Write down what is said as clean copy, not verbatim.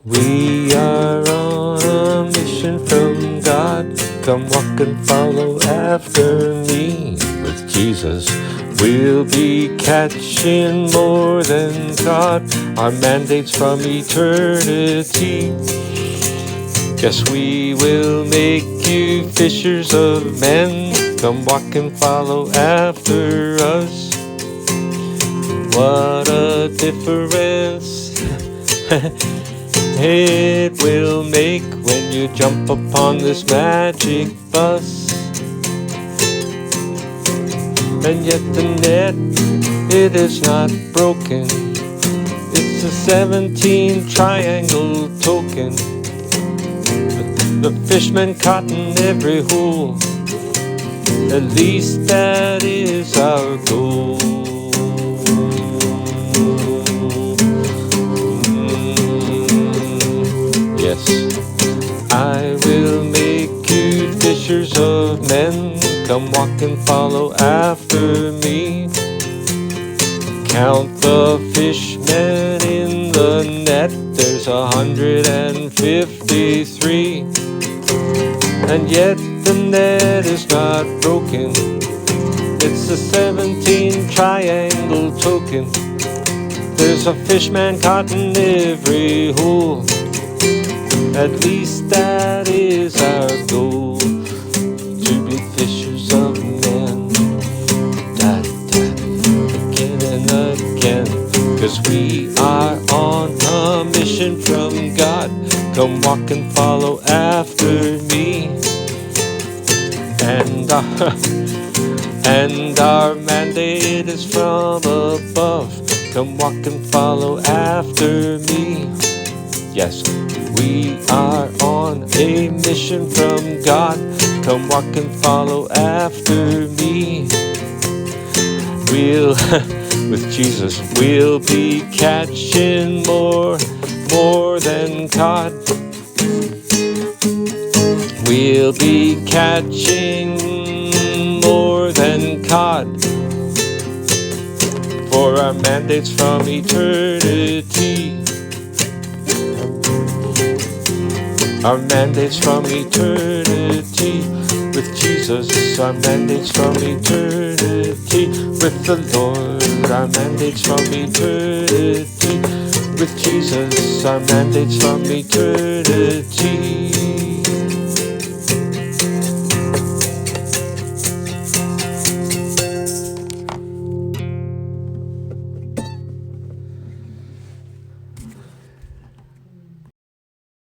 We are on a mission from God. Come walk and follow after me. With Jesus, we'll be catching more than caught. Our mandate's from eternity. Yes, we will make you fishers of men. Come walk and follow after us. What a difference it will make when you jump upon this magic bus. And yet the net, it is not broken. It's a 17 triangle token. The fishermen caught in every hole. At least that is our goal. Yes, I will make you fishers of men. Come walk and follow after me. Count the fishmen in the net. There's 153. And yet the net is not broken. It's a 17 triangle token. There's a fishman caught in every hole. At least that is our goal, to be fishers of men. Again and again, 'cause we are on a mission from God. Come walk and follow after me. And our mandate is from above. Come walk and follow after me. Yes, we are on a mission from God. Come walk and follow after me. We'll, with Jesus, we'll be catching more than caught. We'll be catching more than caught. For our mandate's from eternity. Our mandate's from eternity. With Jesus, our mandate's from eternity. With the Lord, our mandate's from eternity. With Jesus, our mandate's from eternity.